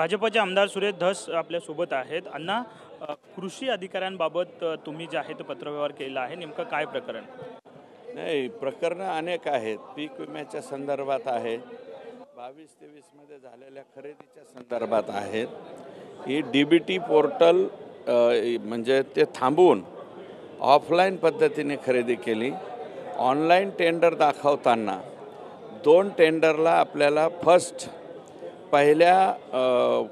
भाजपचे आमदार सुरेश धस आपल्यासोबत आहेत। अण्णा, कृषी अधिकाऱ्यांबाबत तुम्ही जे आहे ते पत्रव्यवहार केला आहे, नेमकं काय प्रकरण? नाही, प्रकरणं अनेक आहेत। पीक विम्याच्या संदर्भात आहे, 22-23 मध्ये झालेल्या खरेदीच्या संदर्भात आहेत। ही DBT पोर्टल म्हणजे ते थांबवून ऑफलाईन पद्धतीने खरेदी केली। ऑनलाईन टेंडर दाखवताना 2 टेंडरला आपल्याला पहिल्या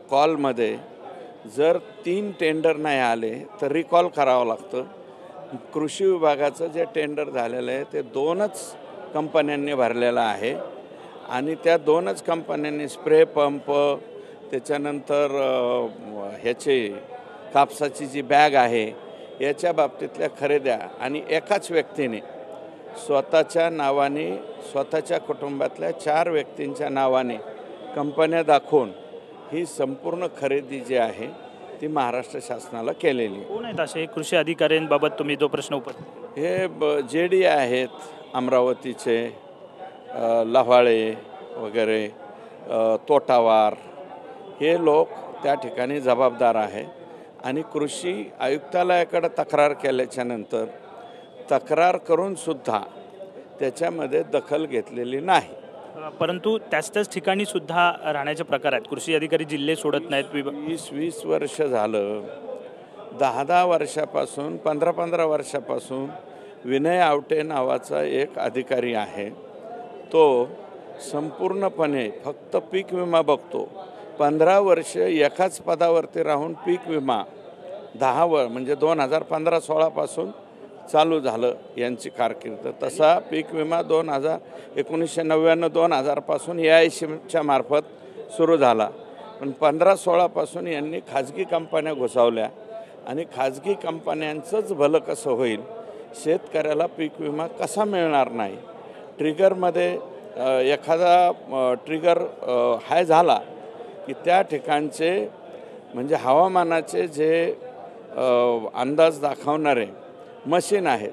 कॉलमध्ये जर 3 टेंडर नाही आले तर रिकॉल करावं लागतं। कृषी विभागाचं जे टेंडर झालेलं आहे ते 2च कंपन्यांनी भरलेलं आहे आणि त्या 2च कंपन्यांनी स्प्रे पंप, त्याच्यानंतर ह्याचे कापसाची जी बॅग आहे याच्या बाबतीतल्या खरेद्या आणि एकाच व्यक्तीने स्वतःच्या नावाने, स्वतःच्या कुटुंबातल्या 4 व्यक्तींच्या नावाने कंपन्या दाखवून ही संपूर्ण खरेदी जी आहे ती महाराष्ट्र शासनाला केलेली। कोण आहेत असे कृषी अधिकाऱ्यांबाबत तुम्ही जो प्रश्न उपस्थित? हे JD आहेत, अमरावतीचे, लव्हाळे वगैरे, तोटावार, हे लोक त्या ठिकाणी जबाबदार आहे। आणि कृषी आयुक्तालयाकडे तक्रार केल्याच्या नंतर तक्रार करून सुद्धा त्याच्यामध्ये दखल घेतलेली नाही। परंतु त्याच ठिकाणी सुद्धा राहण्याचे प्रकार आहेत। कृषी अधिकारी जिल्हे सोडत नाहीत। 20 वर्ष झालं, 10 वर्षापासून, 15 वर्षापासून विनय आवटे नावाचा एक अधिकारी आहे। तो संपूर्णपणे फक्त पीक विमा बघतो। 15 वर्ष एकाच पदावरती राहून पीक विमा 10 म्हणजे 2015-16 पासून चालू झालं यांची कारकीर्द। तसा पीक विमा 1999-2000 पासून AICच्या मार्फत सुरू झाला, पण 15-16 पासून यांनी खाजगी कंपन्या घुसवल्या आणि खाजगी कंपन्यांचंच भलं कसं होईल, शेतकऱ्याला पीक विमा कसा मिळणार नाही, ट्रिगरमध्ये एखादा ट्रिगर हाय झाला की त्या ठिकाणचे म्हणजे हवामानाचे जे अंदाज दाखवणारे मशीन आहेत,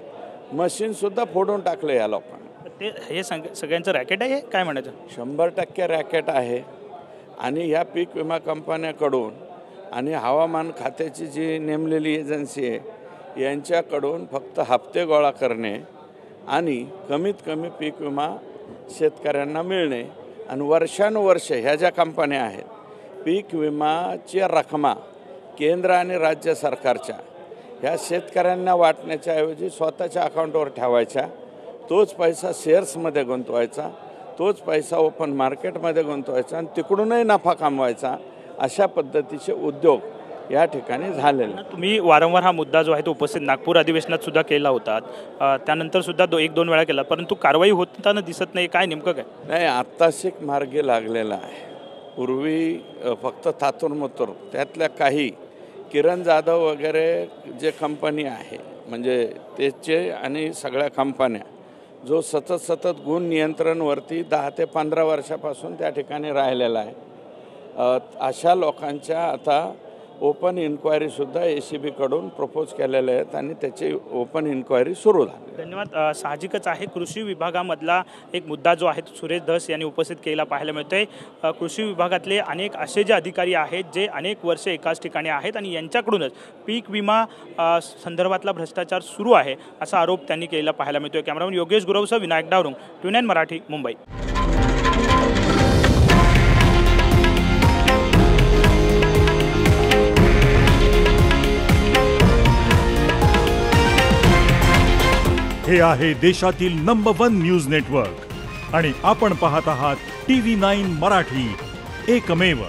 मशीनसुद्धा फोडून टाकले या लोकांनी। ते हे सगळ्यांचं रॅकेट आहे, काय म्हणायचं? 100% रॅकेट आहे। आणि ह्या पीक विमा कंपन्याकडून आणि हवामान खात्याची जी नेमलेली एजन्सी आहे यांच्याकडून फक्त हप्ते गोळा करणे आणि कमीत कमी पीक विमा शेतकऱ्यांना मिळणे आणि वर्षानुवर्ष ह्या ज्या कंपन्या आहेत, पीक विमाच्या रकमा केंद्र आणि राज्य सरकारच्या ह्या शेतकऱ्यांना वाटण्याच्या ऐवजी स्वतःच्या अकाउंटवर ठेवायच्या, तोच पैसा शेअर्समध्ये गुंतवायचा, तोच पैसा ओपन मार्केटमध्ये गुंतवायचा आणि तिकडूनही नफा कमवायचा, अशा पद्धतीचे उद्योग या ठिकाणी झालेले। तुम्ही वारंवार हा मुद्दा जो आहे तो उपस्थित नागपूर अधिवेशनात सुद्धा केला होता, त्यानंतर सुद्धा 1-2 वेळा केला, परंतु कारवाई होताना दिसत नाही, काय नेमकं काय? नाही, आत्ताशिक मार्गी लागलेला आहे। पूर्वी फक्त तातुरमतुर त्यातल्या काही किरण जाधव वगैरे जे कंपनी आहे म्हणजे त्याचे आणि सगळ्या कंपन्या जो सतत गुण नियंत्रणवरती 10 ते 15 वर्षापासून त्या ठिकाणी राहिलेला आहे, अशा लोकांच्या आता ओपन इन्क्वायरीसुद्धा ACB कडून प्रपोज केलेले आहेत आणि त्याची ओपन इन्क्वायरी सुरू झाली। धन्यवाद। साहजिकच आहे, कृषी विभागामधला एक मुद्दा जो आहे तो सुरेश धस यांनी उपस्थित केला पाहायला मिळतोय। कृषी विभागातले अनेक असे जे अधिकारी आहेत जे अनेक वर्ष एकाच ठिकाणी आहेत आणि यांच्याकडूनच पीक विमा संदर्भातला भ्रष्टाचार सुरू आहे असा आरोप त्यांनी केलेला पाहायला मिळतोय। कॅमेरामन योगेश गुरवसह विनायक डावरुंग, TUNIN मराठी, मुंबई। हे आहे देशातील नंबर 1 न्यूज नेटवर्क आणि आपण पाहत आहात TV9 मराठी, एकमेव।